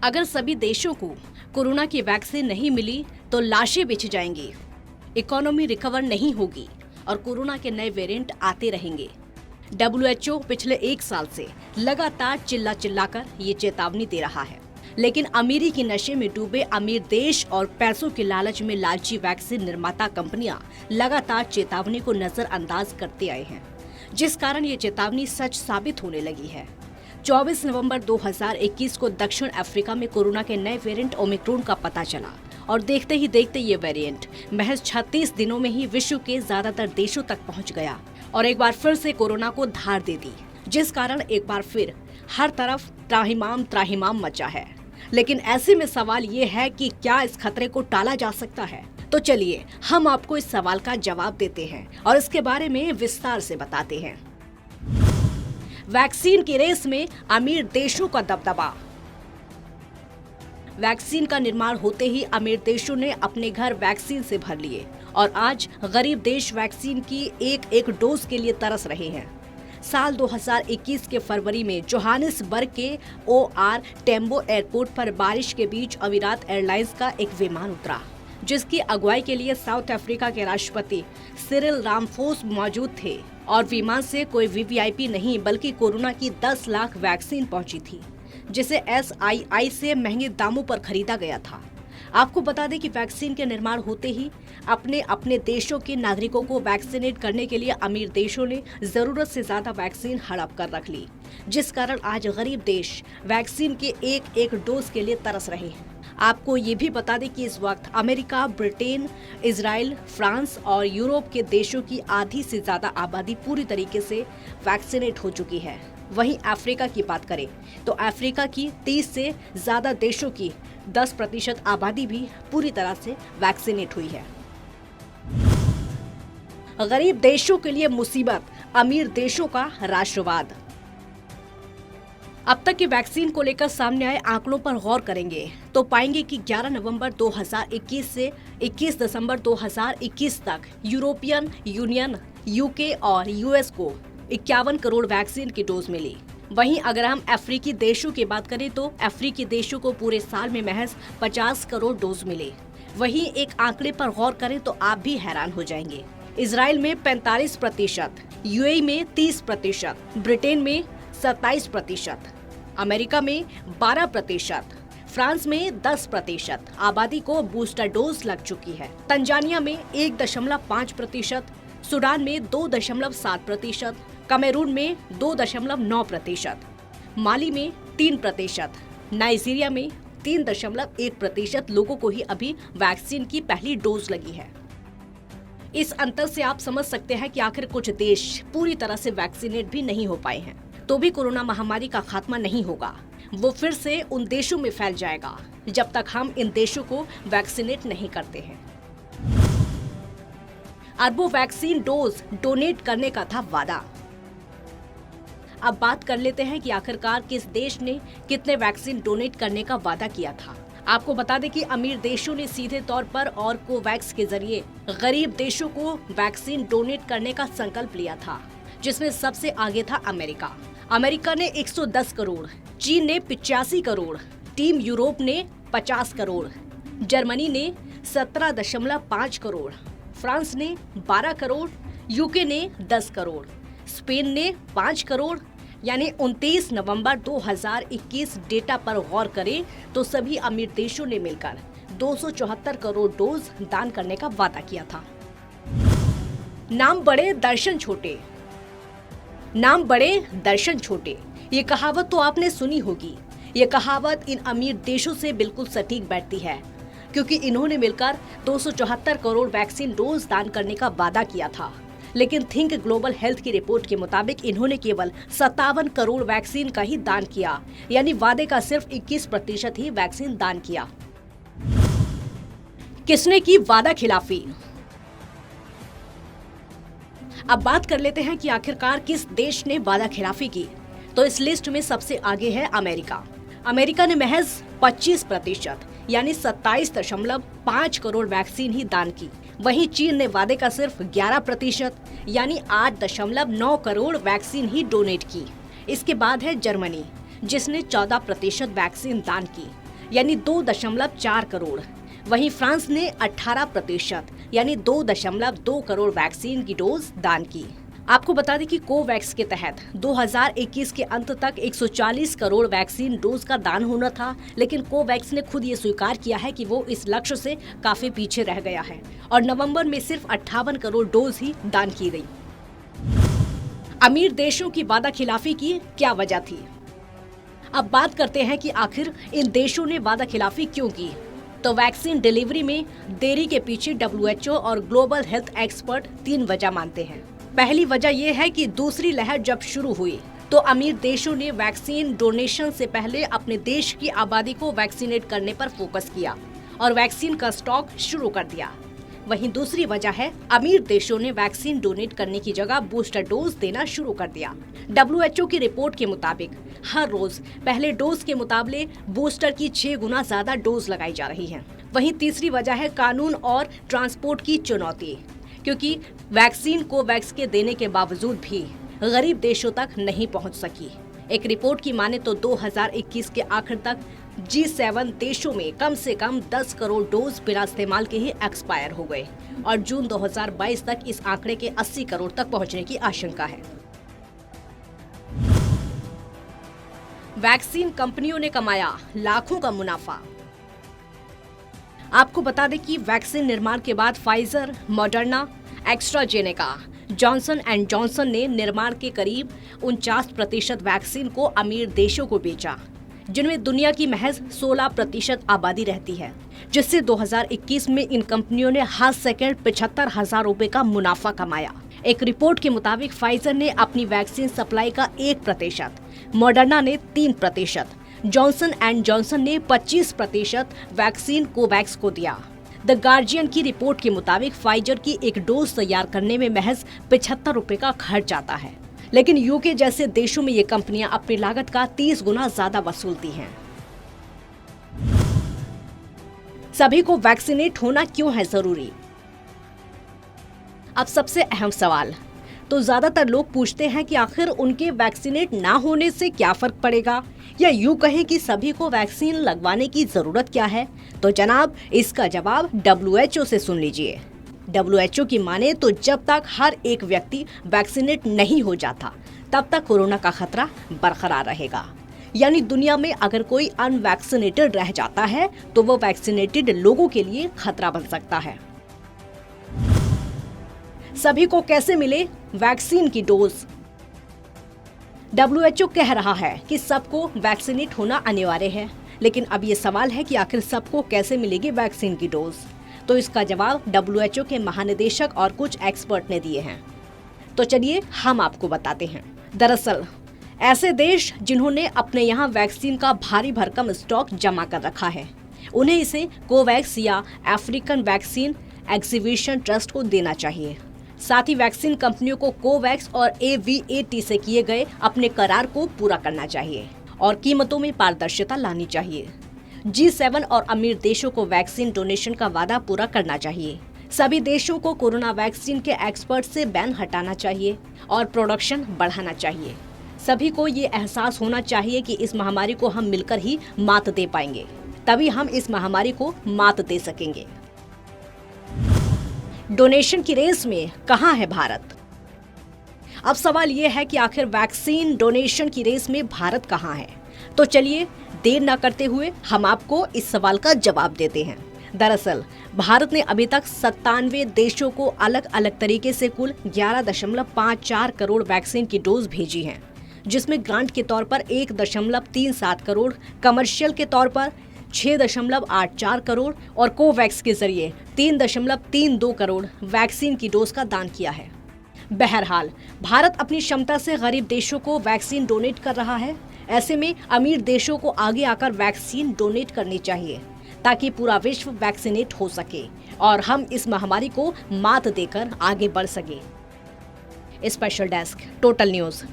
अगर सभी देशों को कोरोना की वैक्सीन नहीं मिली तो लाशें बिछ जाएंगी, इकोनॉमी रिकवर नहीं होगी और कोरोना के नए वेरिएंट आते रहेंगे। WHO पिछले 1 साल से लगातार चिल्लाकर ये चेतावनी दे रहा है, लेकिन अमीरी की नशे में डूबे अमीर देश और पैसों के लालच में लालची वैक्सीन निर्माता कंपनियां लगातार चेतावनी को नजरअंदाज करते आए हैं, जिस कारण ये चेतावनी सच साबित होने लगी है। 24 नवंबर 2021 को दक्षिण अफ्रीका में कोरोना के नए वेरिएंट ओमिक्रॉन का पता चला और देखते ही देखते ये वेरिएंट महज 36 दिनों में ही विश्व के ज्यादातर देशों तक पहुंच गया और एक बार फिर से कोरोना को धार दे दी, जिस कारण एक बार फिर हर तरफ त्राहिमाम मचा है। लेकिन ऐसे में सवाल ये है कि क्या इस खतरे को टाला जा सकता है? तो चलिए हम आपको इस सवाल का जवाब देते हैं और इसके बारे में विस्तार से बताते हैं। वैक्सीन की रेस में अमीर देशों का दबदबा। वैक्सीन का निर्माण होते ही अमीर देशों ने अपने घर वैक्सीन से भर लिए और आज गरीब देश वैक्सीन की एक डोज के लिए तरस रहे हैं। साल 2021 के फरवरी में जोहानिसबर्ग के OR टेम्बो एयरपोर्ट पर बारिश के बीच अविरात एयरलाइंस का एक विमान उतरा, जिसकी अगुवाई के लिए साउथ अफ्रीका के राष्ट्रपति सिरिल रामफोसा मौजूद थे और विमान से कोई VVIP नहीं बल्कि कोरोना की 10 लाख वैक्सीन पहुंची थी, जिसे SII से महंगे दामों पर खरीदा गया था। आपको बता दें कि वैक्सीन के निर्माण होते ही अपने देशों के नागरिकों को वैक्सीनेट करने के लिए अमीर देशों ने जरूरत से ज्यादा वैक्सीन हड़प कर रख ली, जिस कारण आज गरीब देश वैक्सीन के एक डोज के लिए तरस रहे हैं। आपको ये भी बता दें कि इस वक्त अमेरिका, ब्रिटेन, इजराइल, फ्रांस और यूरोप के देशों की आधी से ज्यादा आबादी पूरी तरीके से वैक्सीनेट हो चुकी है। वहीं अफ्रीका की बात करें तो अफ्रीका की 30 से ज्यादा देशों की 10% आबादी भी पूरी तरह से वैक्सीनेट हुई है। गरीब देशों के लिए मुसीबत, अमीर देशों का राष्ट्रवाद। अब तक की वैक्सीन को लेकर सामने आए आंकड़ों पर गौर करेंगे तो पाएंगे कि 11 नवंबर 2021 से 21 दिसंबर 2021 तक यूरोपियन यूनियन, UK और US को 51 करोड़ वैक्सीन की डोज मिली। वहीं अगर हम अफ्रीकी देशों की बात करें तो अफ्रीकी देशों को पूरे साल में महज 50 करोड़ डोज मिले। वहीं एक आंकड़े पर गौर करें तो आप भी हैरान हो जाएंगे। इजराइल में 45%, UAE में 30%, ब्रिटेन में 27%, अमेरिका में 12%, फ्रांस में 10% आबादी को बूस्टर डोज लग चुकी है। तंजानिया में 1.5%, सूडान में 2.7%, कैमरून में 2.9%, माली में 3%, नाइजीरिया में 3.1% लोगों को ही अभी वैक्सीन की पहली डोज लगी है। इस अंतर से आप समझ सकते हैं कि आखिर कुछ देश पूरी तरह से वैक्सीनेट भी नहीं हो पाए हैं, तो भी कोरोना महामारी का खात्मा नहीं होगा। वो फिर से उन देशों में फैल जाएगा जब तक हम इन देशों को वैक्सीनेट नहीं करते हैं। अरबों वैक्सीन डोज डोनेट करने का था वादा। अब बात कर लेते हैं कि आखिरकार किस देश ने कितने वैक्सीन डोनेट करने का वादा किया था। आपको बता दें कि अमीर देशों ने सीधे तौर पर और कोवैक्स के जरिए गरीब देशों को वैक्सीन डोनेट करने का संकल्प लिया था, जिसमें सबसे आगे था अमेरिका। अमेरिका ने 110 करोड़, चीन ने 85 करोड़, टीम यूरोप ने 50 करोड़, जर्मनी ने 17.5 करोड़, फ्रांस ने 12 करोड़, UK ने 10 करोड़, स्पेन ने 5 करोड़। यानी 29 नवंबर 2021 डेटा पर गौर करें तो सभी अमीर देशों ने मिलकर 274 करोड़ डोज दान करने का वादा किया था। नाम बड़े दर्शन छोटे, नाम बड़े दर्शन छोटे, ये कहावत तो आपने सुनी होगी। ये कहावत इन अमीर देशों से बिल्कुल सटीक बैठती है, क्योंकि इन्होंने मिलकर 274 करोड़ वैक्सीन डोज दान करने का वादा किया था। लेकिन थिंक ग्लोबल हेल्थ की रिपोर्ट के मुताबिक इन्होंने केवल 57 करोड़ वैक्सीन का ही दान किया, यानी वादे का सिर्फ 21% ही वैक्सीन दान किया। किसने की वादा खिलाफी? अब बात कर लेते हैं कि आखिरकार किस देश ने वादा खिलाफी की। तो इस लिस्ट में सबसे आगे है अमेरिका। अमेरिका ने महज 25% यानी 27.5 करोड़ वैक्सीन ही दान की। वहीं चीन ने वादे का सिर्फ 11% यानी 8.9 करोड़ वैक्सीन ही डोनेट की। इसके बाद है जर्मनी, जिसने 14% वैक्सीन दान की। यानी 2.4 करोड़। वहीं फ्रांस ने 18% यानी 2.2 करोड़ वैक्सीन की डोज दान की। आपको बता दें कि कोवैक्स के तहत 2021 के अंत तक 140 करोड़ वैक्सीन डोज का दान होना था, लेकिन कोवैक्स ने खुद ये स्वीकार किया है कि वो इस लक्ष्य से काफी पीछे रह गया है और नवंबर में सिर्फ 58 करोड़ डोज ही दान की गई। अमीर देशों की वादा खिलाफी की क्या वजह थी? अब बात करते हैं कि आखिर इन देशों ने वादा खिलाफी क्यों की। तो वैक्सीन डिलीवरी में देरी के पीछे WHO और ग्लोबल हेल्थ एक्सपर्ट 3 वजह मानते हैं। पहली वजह यह है कि दूसरी लहर जब शुरू हुई तो अमीर देशों ने वैक्सीन डोनेशन से पहले अपने देश की आबादी को वैक्सीनेट करने पर फोकस किया और वैक्सीन का स्टॉक शुरू कर दिया। वहीं दूसरी वजह है अमीर देशों ने वैक्सीन डोनेट करने की जगह बूस्टर डोज देना शुरू कर दिया। WHO की रिपोर्ट के मुताबिक हर रोज पहले डोज के मुकाबले बूस्टर की 6 गुना ज्यादा डोज लगाई जा रही है। वहीं तीसरी वजह है कानून और ट्रांसपोर्ट की चुनौती, क्योंकि वैक्सीन कोवैक्स के देने के बावजूद भी गरीब देशों तक नहीं पहुंच सकी। एक रिपोर्ट की माने तो 2021 के आखिर तक G7 देशों में कम से कम 10 करोड़ डोज बिना इस्तेमाल के ही एक्सपायर हो गए और जून 2022 तक इस आंकड़े के 80 करोड़ तक पहुंचने की आशंका है। वैक्सीन कंपनियों ने कमाया लाखों का मुनाफा। आपको बता दें कि वैक्सीन निर्माण के बाद Pfizer, Moderna, AstraZeneca, Johnson and Johnson ने निर्माण के करीब 49% वैक्सीन को अमीर देशों को बेचा, जिनमें दुनिया की महज 16% आबादी रहती है, जिससे 2021 में इन कंपनियों ने हर सेकंड 75,000 रुपए का मुनाफा कमाया। एक रिपोर्ट के मुताबिक फाइजर ने अपनी वैक्सीन सप्लाई का 1%, मॉडर्ना ने 3%, जॉनसन एंड जॉनसन ने 25% वैक्सीन कोवैक्स को दिया। द गार्जियन की रिपोर्ट के मुताबिक फाइजर की एक डोज तैयार करने में महज 75 रुपए का खर्च आता है, लेकिन यूके जैसे देशों में ये कंपनियां अपनी लागत का 30 गुना ज्यादा वसूलती हैं। सभी को वैक्सीनेट होना क्यों है जरूरी? अब सबसे अहम सवाल, तो ज्यादातर लोग पूछते हैं कि आखिर उनके वैक्सीनेट ना होने से क्या फर्क पड़ेगा, या यूं कहें कि सभी को वैक्सीन लगवाने की जरूरत क्या है? तो जनाब, इसका जवाब WHO से सुन लीजिए। WHO की माने तो जब तक हर एक व्यक्ति वैक्सीनेट नहीं हो जाता तब तक कोरोना का खतरा बरकरार रहेगा। यानी दुनिया में अगर कोई अनवैक्सीनेटेड रह जाता है तो वो वैक्सीनेटेड लोगों के लिए खतरा बन सकता है। सभी को कैसे मिले वैक्सीन की डोज? WHO कह रहा है कि सबको वैक्सीनेट होना अनिवार्य है, लेकिन अब ये सवाल है कि आखिर सबको कैसे मिलेगी वैक्सीन की डोज? तो इसका जवाब WHO के महानिदेशक और कुछ एक्सपर्ट ने दिए हैं। तो चलिए हम आपको बताते हैं। दरअसल ऐसे देश जिन्होंने अपने यहाँ वैक्सीन का भारी भरकम स्टॉक जमा कर रखा है, उन्हें इसे कोवैक्स या अफ्रीकन वैक्सीन एग्जीबिशन ट्रस्ट को देना चाहिए। साथ ही वैक्सीन कंपनियों को कोवैक्स और AVAT से किए गए अपने करार को पूरा करना चाहिए और कीमतों में पारदर्शिता लानी चाहिए। G7 और अमीर देशों को वैक्सीन डोनेशन का वादा पूरा करना चाहिए। सभी देशों को कोरोना वैक्सीन के एक्सपर्ट से बैन हटाना चाहिए और प्रोडक्शन बढ़ाना चाहिए। सभी को ये एहसास होना चाहिए कि इस महामारी को हम मिलकर ही मात दे पाएंगे, तभी हम इस महामारी को मात दे सकेंगे। डोनेशन की रेस में कहां है भारत? अब सवाल ये है कि आखिर वैक्सीन डोनेशन की रेस में भारत कहां है? तो चलिए देर न करते हुए हम आपको इस सवाल का जवाब देते हैं। दरअसल भारत ने अभी तक 97 देशों को अलग अलग तरीके से कुल 11.54 करोड़ वैक्सीन की डोज भेजी हैं, जिसमें ग्रांट के तौर पर 1.37 करोड़, कमर्शियल के तौर पर 6.84 करोड़ और कोवैक्स के जरिए 3.32 करोड़ वैक्सीन की डोज का दान किया है। बहरहाल भारत अपनी क्षमता से गरीब देशों को वैक्सीन डोनेट कर रहा है। ऐसे में अमीर देशों को आगे आकर वैक्सीन डोनेट करनी चाहिए ताकि पूरा विश्व वैक्सीनेट हो सके और हम इस महामारी को मात देकर आगे बढ़ सके। Special desk, total news.